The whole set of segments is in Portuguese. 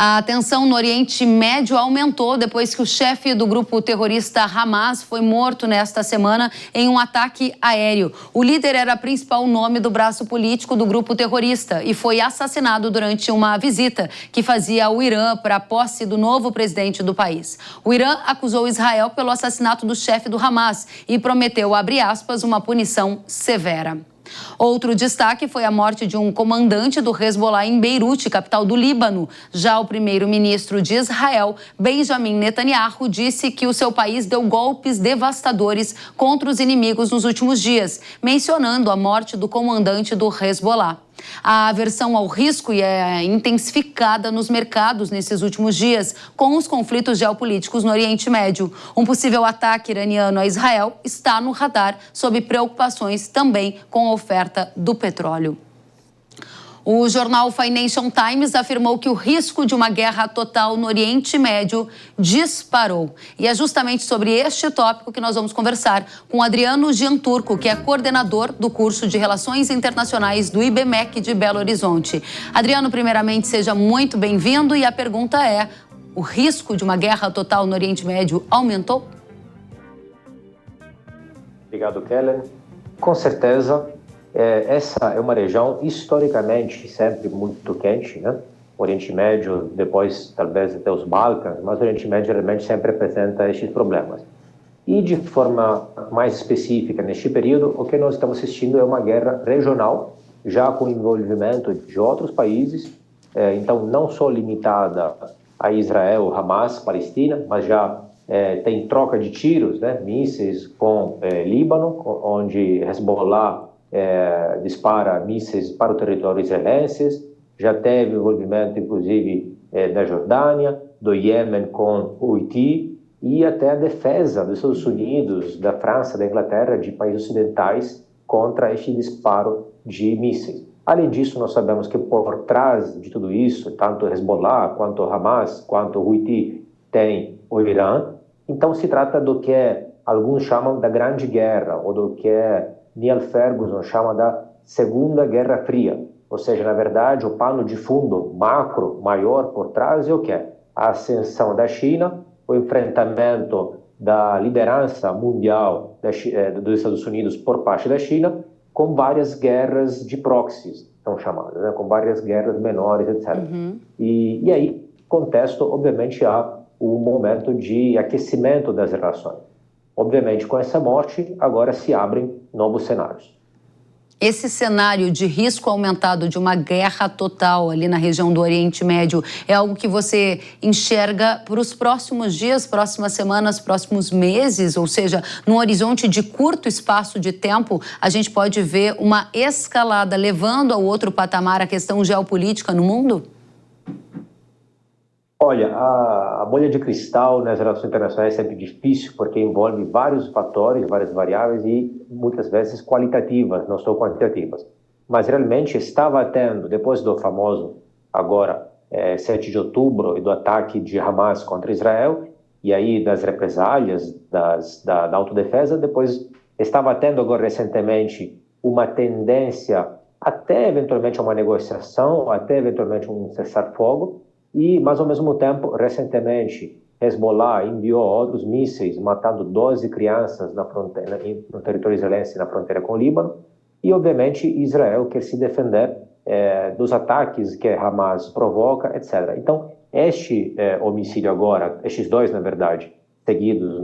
A tensão no Oriente Médio aumentou depois que o chefe do grupo terrorista Hamas foi morto nesta semana em um ataque aéreo. O líder era o principal nome do braço político do grupo terrorista e foi assassinado durante uma visita que fazia ao Irã para a posse do novo presidente do país. O Irã acusou Israel pelo assassinato do chefe do Hamas e prometeu, abre aspas, uma punição severa. Outro destaque foi a morte de um comandante do Hezbollah em Beirute, capital do Líbano. Já o primeiro-ministro de Israel, Benjamin Netanyahu, disse que o seu país deu golpes devastadores contra os inimigos nos últimos dias, mencionando a morte do comandante do Hezbollah. A aversão ao risco é intensificada nos mercados nesses últimos dias, com os conflitos geopolíticos no Oriente Médio. Um possível ataque iraniano a Israel está no radar, sob preocupações também com a oferta do petróleo. O jornal Financial Times afirmou que o risco de uma guerra total no Oriente Médio disparou. E é justamente sobre este tópico que nós vamos conversar com Adriano Gianturco, que é coordenador do curso de Relações Internacionais do IBMEC de Belo Horizonte. Adriano, primeiramente, seja muito bem-vindo e a pergunta é: o risco de uma guerra total no Oriente Médio aumentou? Obrigado, Kellen. Com certeza. Essa é uma região historicamente sempre muito quente, né? O Oriente Médio, depois talvez até os Balcãs, mas o Oriente Médio realmente sempre apresenta estes problemas. E de forma mais específica, neste período, o que nós estamos assistindo é uma guerra regional, já com envolvimento de outros países, então não só limitada a Israel, Hamas, Palestina, mas já tem troca de tiros, né? Mísseis com Líbano, onde Hezbollah dispara mísseis para o território israelense. Já teve envolvimento, inclusive, da Jordânia, do Iêmen com o Haiti, e até a defesa dos Estados Unidos, da França, da Inglaterra, de países ocidentais contra este disparo de mísseis. Além disso, nós sabemos que por trás de tudo isso, tanto Hezbollah, quanto Hamas, quanto o Haiti, tem o Irã. Então, se trata do que alguns chamam da Grande Guerra, ou do que Neil Ferguson chama da Segunda Guerra Fria. Ou seja, na verdade, o pano de fundo macro, maior por trás é o quê? A ascensão da China, o enfrentamento da liderança mundial dos Estados Unidos por parte da China, com várias guerras de proxies, são chamadas, né? Com várias guerras menores, etc. E aí, contexto, obviamente, há um momento de aquecimento das relações. Obviamente, com essa morte, agora se abrem novos cenários. Esse cenário de risco aumentado de uma guerra total ali na região do Oriente Médio é algo que você enxerga para os próximos dias, próximas semanas, próximos meses? Ou seja, num horizonte de curto espaço de tempo, a gente pode ver uma escalada levando ao outro patamar a questão geopolítica no mundo? Olha, a bolha de cristal nas relações internacionais é sempre difícil, porque envolve vários fatores, várias variáveis e muitas vezes qualitativas, não só quantitativas. Mas realmente estava tendo, depois do famoso, agora, 7 de outubro, e do ataque de Hamas contra Israel, e aí das represálias, da autodefesa, depois estava tendo agora recentemente uma tendência até eventualmente a uma negociação, até eventualmente um cessar-fogo. Mas, ao mesmo tempo, recentemente, Hezbollah enviou outros mísseis, matando 12 crianças no território israelense, na fronteira com o Líbano. E, obviamente, Israel quer se defender dos ataques que Hamas provoca, etc. Então, este homicídio agora, estes dois, na verdade, seguidos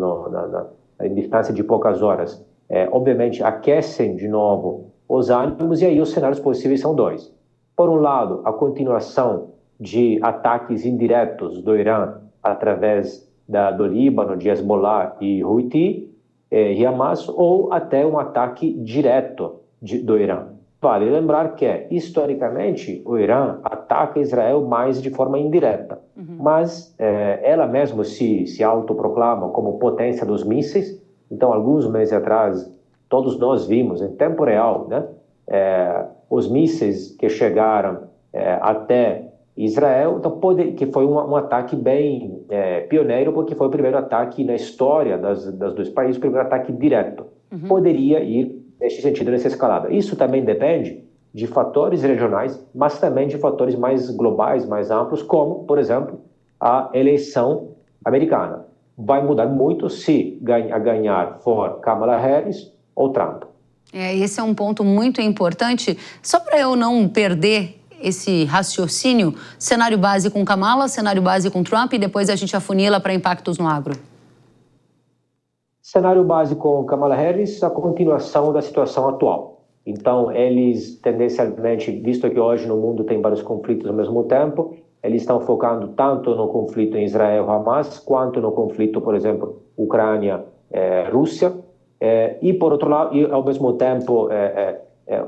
em distância de poucas horas, obviamente, aquecem de novo os ânimos, e aí os cenários possíveis são dois. Por um lado, a continuação de ataques indiretos do Irã através do Líbano, de Hezbollah e Houthi e Hamas, ou até um ataque direto do Irã. Vale lembrar que, historicamente, o Irã ataca Israel mais de forma indireta, mas ela mesma se autoproclama como potência dos mísseis. Então, alguns meses atrás, todos nós vimos em tempo real, né, os mísseis que chegaram até Israel, então que foi um ataque bem pioneiro, porque foi o primeiro ataque na história dos dois países, o primeiro ataque direto. Poderia ir nesse sentido, nessa escalada. Isso também depende de fatores regionais, mas também de fatores mais globais, mais amplos, como, por exemplo, a eleição americana. Vai mudar muito se ganhar for Kamala Harris ou Trump. Esse é um ponto muito importante. Só para eu não perder esse raciocínio, cenário base com Kamala, cenário base com Trump e depois a gente afunila para impactos no agro. Cenário base com Kamala Harris, a continuação da situação atual. Então, eles tendencialmente, visto que hoje no mundo tem vários conflitos ao mesmo tempo, eles estão focando tanto no conflito em Israel-Hamas, quanto no conflito, por exemplo, Ucrânia-Rússia. E, por outro lado, e ao mesmo tempo,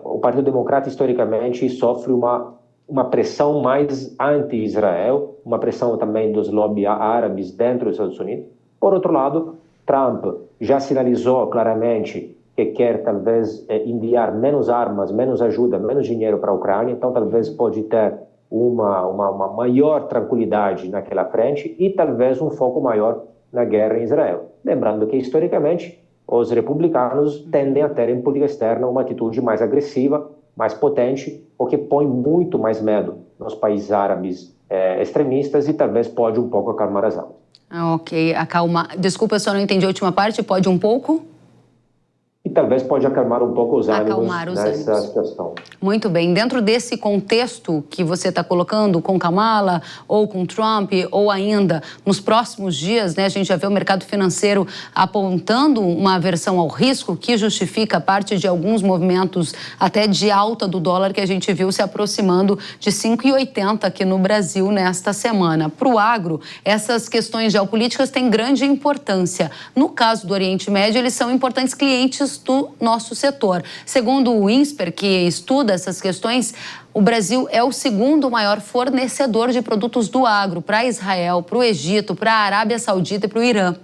o Partido Democrata, historicamente, sofre uma pressão mais anti-Israel, uma pressão também dos lobbies árabes dentro dos Estados Unidos. Por outro lado, Trump já sinalizou claramente que quer, talvez, enviar menos armas, menos ajuda, menos dinheiro para a Ucrânia, então talvez pode ter uma maior tranquilidade naquela frente e talvez um foco maior na guerra em Israel. Lembrando que, historicamente, os republicanos tendem a ter em política externa uma atitude mais agressiva, mais potente, o que põe muito mais medo nos países árabes extremistas e talvez pode um pouco acalmar as almas. Ok, acalmar. Desculpa, eu só não entendi a última parte. Pode um pouco? E talvez pode acalmar um pouco os ânimos nessa situação. Muito bem. Dentro desse contexto que você está colocando com Kamala ou com Trump, ou ainda nos próximos dias, né, a gente já vê o mercado financeiro apontando uma aversão ao risco que justifica parte de alguns movimentos até de alta do dólar que a gente viu se aproximando de 5,80 aqui no Brasil nesta semana. Para o agro, essas questões geopolíticas têm grande importância. No caso do Oriente Médio, eles são importantes clientes do nosso setor. Segundo o INSPER, que estuda essas questões, o Brasil é o segundo maior fornecedor de produtos do agro para Israel, para o Egito, para a Arábia Saudita e para o Irã.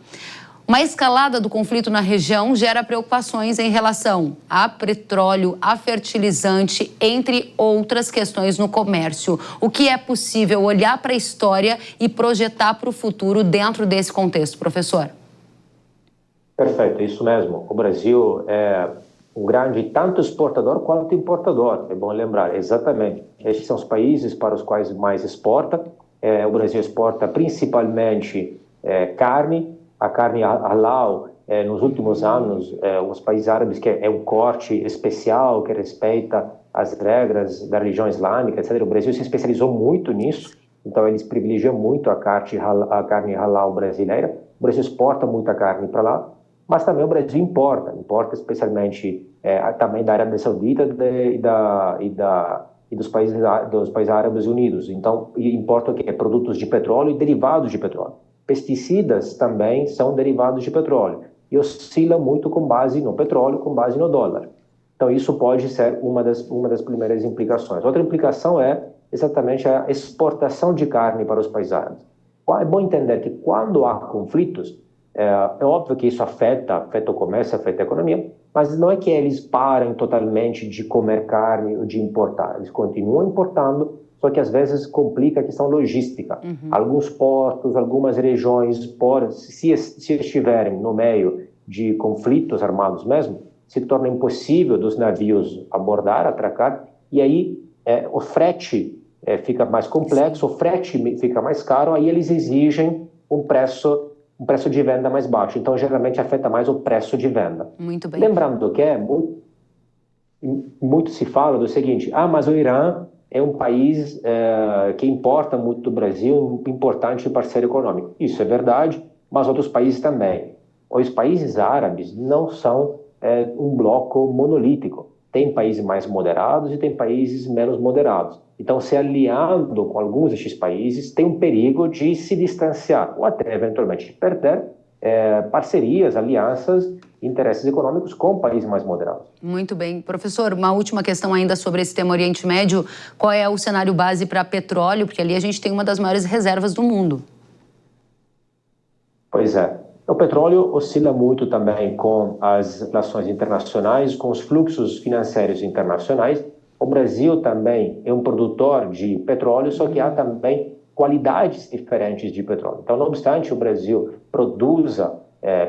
Uma escalada do conflito na região gera preocupações em relação a petróleo, a fertilizante, entre outras questões no comércio. O que é possível olhar para a história e projetar para o futuro dentro desse contexto, professor? Perfeito, isso mesmo. O Brasil é um grande tanto exportador quanto importador, é bom lembrar, exatamente. Estes são os países para os quais mais exporta. O Brasil exporta principalmente carne, a carne halal, nos últimos anos, os países árabes, que é um corte especial, que respeita as regras da religião islâmica, etc. O Brasil se especializou muito nisso, então eles privilegiam muito a carne halal brasileira. O Brasil exporta muita carne para lá. Mas também o Brasil importa especialmente também da Arábia Saudita e dos países árabes unidos. Então, importa o quê? Produtos de petróleo e derivados de petróleo. Pesticidas também são derivados de petróleo e oscilam muito com base no petróleo, com base no dólar. Então, isso pode ser uma das primeiras implicações. Outra implicação é exatamente a exportação de carne para os países árabes. É bom entender que quando há conflitos, é óbvio que isso afeta o comércio, afeta a economia, mas não é que eles parem totalmente de comer carne ou de importar. Eles continuam importando, só que às vezes complica a questão logística. Alguns portos, algumas regiões, se estiverem no meio de conflitos armados mesmo, se torna impossível dos navios abordar, atracar, e aí o frete fica mais complexo, o frete fica mais caro, aí eles exigem um preço de venda mais baixo. Então, geralmente, afeta mais o preço de venda. Muito bem. Lembrando que muito se fala do seguinte, mas o Irã é um país que importa muito do Brasil, um importante parceiro econômico. Isso é verdade, mas outros países também. Os países árabes não são um bloco monolítico. Tem países mais moderados e tem países menos moderados. Então, se aliando com alguns destes países, tem um perigo de se distanciar ou até, eventualmente, perder parcerias, alianças, interesses econômicos com países mais moderados. Muito bem. Professor, uma última questão ainda sobre esse tema Oriente Médio. Qual é o cenário base para petróleo? Porque ali a gente tem uma das maiores reservas do mundo. Pois é. O petróleo oscila muito também com as relações internacionais, com os fluxos financeiros internacionais. O Brasil também é um produtor de petróleo, só que há também qualidades diferentes de petróleo. Então, não obstante o Brasil produza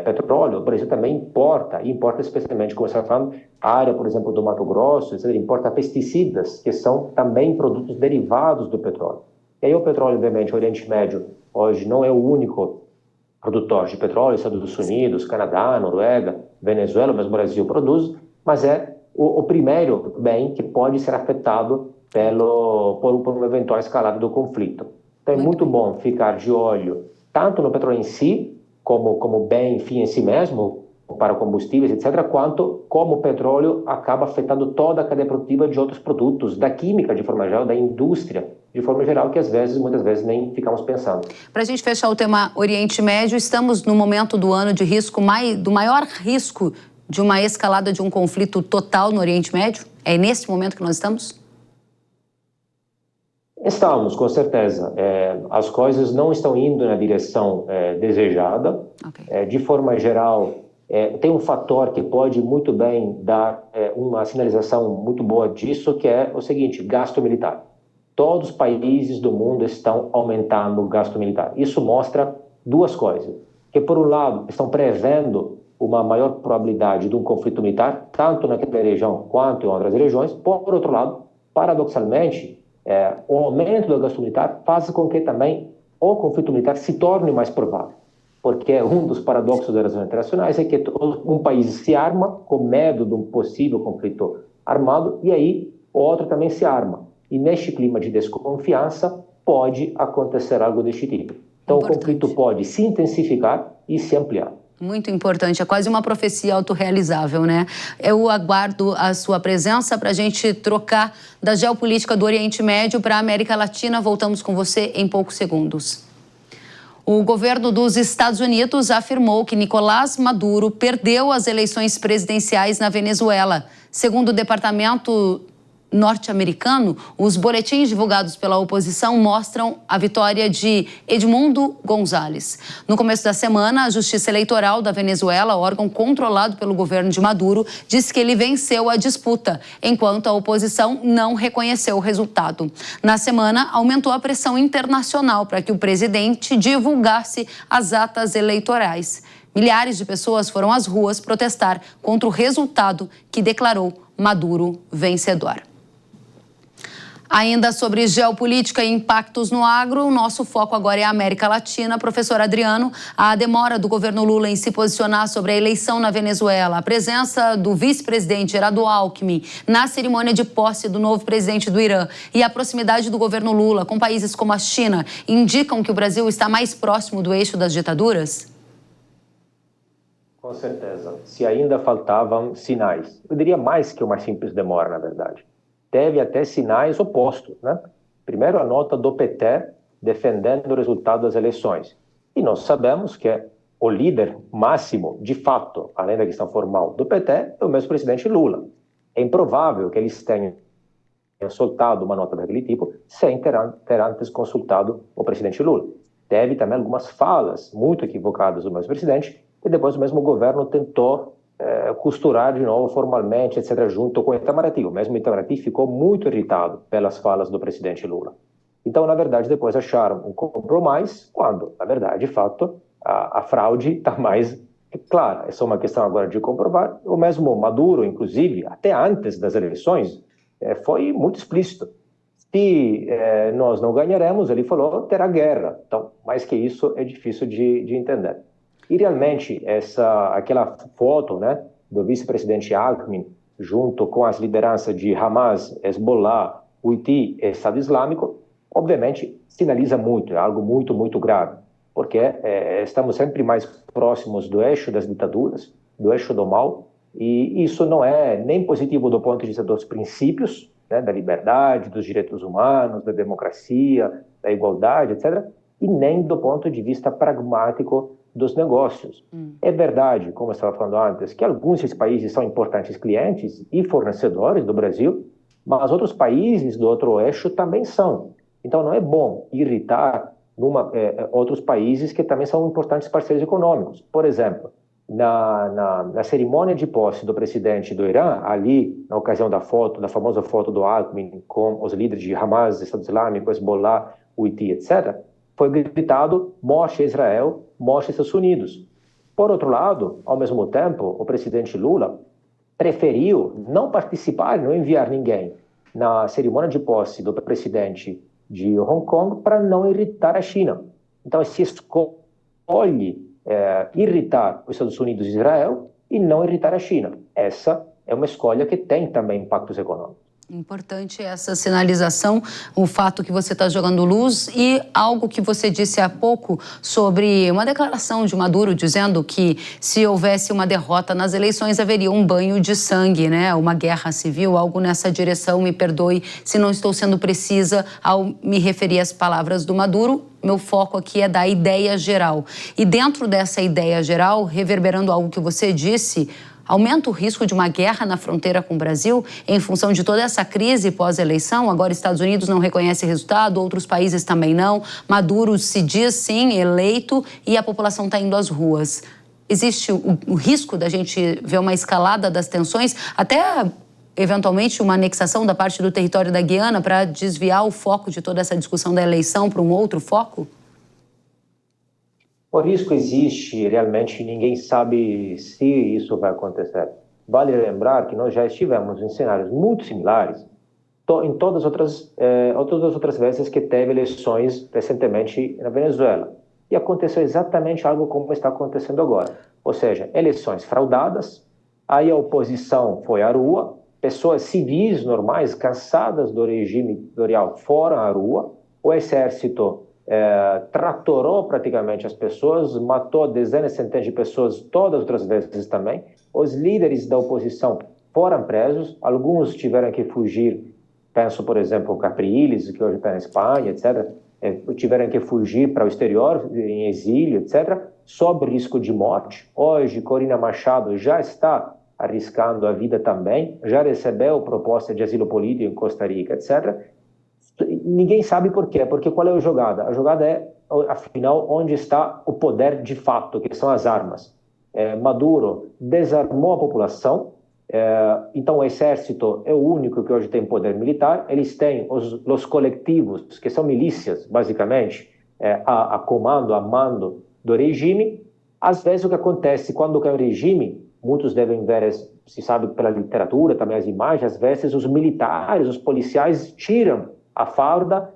petróleo, o Brasil também importa especialmente, como você está falando, a área, por exemplo, do Mato Grosso, etc., importa pesticidas, que são também produtos derivados do petróleo. E aí o petróleo, obviamente, o Oriente Médio hoje não é o único produtor de petróleo, Estados Unidos, Canadá, Noruega, Venezuela, mas o Brasil produz, mas é o primeiro bem que pode ser afetado por uma eventual escalada do conflito. Então é muito bom ficar de olho tanto no petróleo em si, como bem fim em si mesmo, para combustíveis, etc., quanto como o petróleo acaba afetando toda a cadeia produtiva de outros produtos, da química de forma geral, da indústria de forma geral, que muitas vezes nem ficamos pensando. Para a gente fechar o tema Oriente Médio, estamos no momento do ano de risco, do maior risco de uma escalada de um conflito total no Oriente Médio? É nesse momento que nós estamos? Estamos, com certeza. As coisas não estão indo na direção desejada. Okay. De forma geral, tem um fator que pode muito bem dar uma sinalização muito boa disso, que é o seguinte: gasto militar. Todos os países do mundo estão aumentando o gasto militar. Isso mostra duas coisas. Que, por um lado, estão prevendo uma maior probabilidade de um conflito militar, tanto naquela região quanto em outras regiões. Por outro lado, paradoxalmente, o aumento do gasto militar faz com que também o conflito militar se torne mais provável. Porque um dos paradoxos das relações internacionais é que um país se arma com medo de um possível conflito armado e aí o outro também se arma. E neste clima de desconfiança pode acontecer algo deste tipo. Então o conflito pode se intensificar e se ampliar. Muito importante, é quase uma profecia autorrealizável, né? Eu aguardo a sua presença para a gente trocar da geopolítica do Oriente Médio para a América Latina. Voltamos com você em poucos segundos. O governo dos Estados Unidos afirmou que Nicolás Maduro perdeu as eleições presidenciais na Venezuela. Segundo o departamento norte-americano, os boletins divulgados pela oposição mostram a vitória de Edmundo González. No começo da semana, a Justiça Eleitoral da Venezuela, órgão controlado pelo governo de Maduro, disse que ele venceu a disputa, enquanto a oposição não reconheceu o resultado. Na semana, aumentou a pressão internacional para que o presidente divulgasse as atas eleitorais. Milhares de pessoas foram às ruas protestar contra o resultado que declarou Maduro vencedor. Ainda sobre geopolítica e impactos no agro, o nosso foco agora é a América Latina. Professor Adriano, a demora do governo Lula em se posicionar sobre a eleição na Venezuela, a presença do vice-presidente Geraldo Alckmin na cerimônia de posse do novo presidente do Irã e a proximidade do governo Lula com países como a China indicam que o Brasil está mais próximo do eixo das ditaduras? Com certeza. Se ainda faltavam sinais. Eu diria mais que uma simples demora, na verdade. Teve até sinais opostos, né? Primeiro, a nota do PT defendendo o resultado das eleições. E nós sabemos que o líder máximo, de fato, além da questão formal do PT, é o mesmo presidente Lula. É improvável que eles tenham soltado uma nota daquele tipo sem ter antes consultado o presidente Lula. Teve também algumas falas muito equivocadas do mesmo presidente e depois o mesmo governo tentou costurar de novo formalmente, etc., junto com o Itamaraty. O mesmo Itamaraty ficou muito irritado pelas falas do presidente Lula. Então, na verdade, depois acharam um compromisso, quando, na verdade, de fato, a fraude está mais clara. É só uma questão agora de comprovar. O mesmo Maduro, inclusive, até antes das eleições, foi muito explícito. Se nós não ganharemos, ele falou, terá guerra. Então, mais que isso, é difícil de entender. E realmente, aquela foto, né, do vice-presidente Alckmin, junto com as lideranças de Hamas, Hezbollah, Houthi e Estado Islâmico, obviamente sinaliza muito, é algo muito, muito grave, porque estamos sempre mais próximos do eixo das ditaduras, do eixo do mal, e isso não é nem positivo do ponto de vista dos princípios, né, da liberdade, dos direitos humanos, da democracia, da igualdade, etc., e nem do ponto de vista pragmático dos negócios. É verdade, como eu estava falando antes, que alguns desses países são importantes clientes e fornecedores do Brasil, mas outros países do outro eixo também são. Então não é bom irritar outros países que também são importantes parceiros econômicos. Por exemplo, na cerimônia de posse do presidente do Irã, ali, na ocasião da famosa foto do Alckmin com os líderes de Hamas, Estado Islâmico, Hezbollah, Houthi, etc., foi gritado, morte a Israel, morte a Estados Unidos. Por outro lado, ao mesmo tempo, o presidente Lula preferiu não participar, não enviar ninguém na cerimônia de posse do presidente de Hong Kong para não irritar a China. Então, se escolhe irritar os Estados Unidos e Israel e não irritar a China. Essa é uma escolha que tem também impactos econômicos. Importante essa sinalização, o fato que você está jogando luz e algo que você disse há pouco sobre uma declaração de Maduro dizendo que se houvesse uma derrota nas eleições haveria um banho de sangue, né? Uma guerra civil, algo nessa direção. Me perdoe se não estou sendo precisa ao me referir às palavras do Maduro. Meu foco aqui é da ideia geral. E dentro dessa ideia geral, reverberando algo que você disse, aumenta o risco de uma guerra na fronteira com o Brasil em função de toda essa crise pós-eleição. Agora, Estados Unidos não reconhece resultado, outros países também não. Maduro se diz, sim, eleito e a população está indo às ruas. Existe o risco da gente ver uma escalada das tensões, até eventualmente uma anexação da parte do território da Guiana para desviar o foco de toda essa discussão da eleição para um outro foco? O risco existe, realmente ninguém sabe se isso vai acontecer. Vale lembrar que nós já estivemos em cenários muito similares em todas as outras vezes que teve eleições recentemente na Venezuela. E aconteceu exatamente algo como está acontecendo agora. Ou seja, eleições fraudadas, aí a oposição foi à rua, pessoas civis normais, cansadas do regime ditatorial, foram à rua, o exército tratorou praticamente as pessoas, matou dezenas e centenas de pessoas todas as outras vezes também. Os líderes da oposição foram presos, alguns tiveram que fugir, penso, por exemplo, Capriles, que hoje está na Espanha, etc., tiveram que fugir para o exterior, em exílio, etc., sob risco de morte. Hoje, Corina Machado já está arriscando a vida também, já recebeu proposta de asilo político em Costa Rica, etc., ninguém sabe por quê, porque qual é a jogada? A jogada é, afinal, onde está o poder de fato, que são as armas. Maduro desarmou a população, então o exército é o único que hoje tem poder militar, eles têm os coletivos, que são milícias, basicamente, a comando, a mando do regime. Às vezes o que acontece quando cai o regime, muitos devem ver, se sabe pela literatura, também as imagens, às vezes os militares, os policiais tiram a farda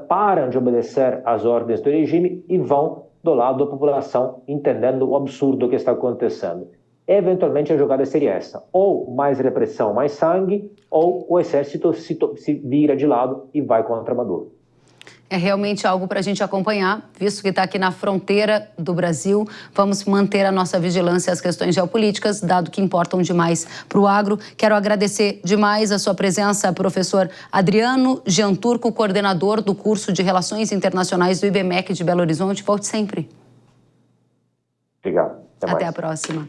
param de obedecer às ordens do regime e vão do lado da população, entendendo o absurdo que está acontecendo. Eventualmente a jogada seria essa, ou mais repressão, mais sangue, ou o exército se vira de lado e vai contra Maduro. É realmente algo para a gente acompanhar, visto que está aqui na fronteira do Brasil. Vamos manter a nossa vigilância às questões geopolíticas, dado que importam demais para o agro. Quero agradecer demais a sua presença, professor Adriano Gianturco, coordenador do curso de Relações Internacionais do IBMEC de Belo Horizonte. Volte sempre. Obrigado. Até a próxima.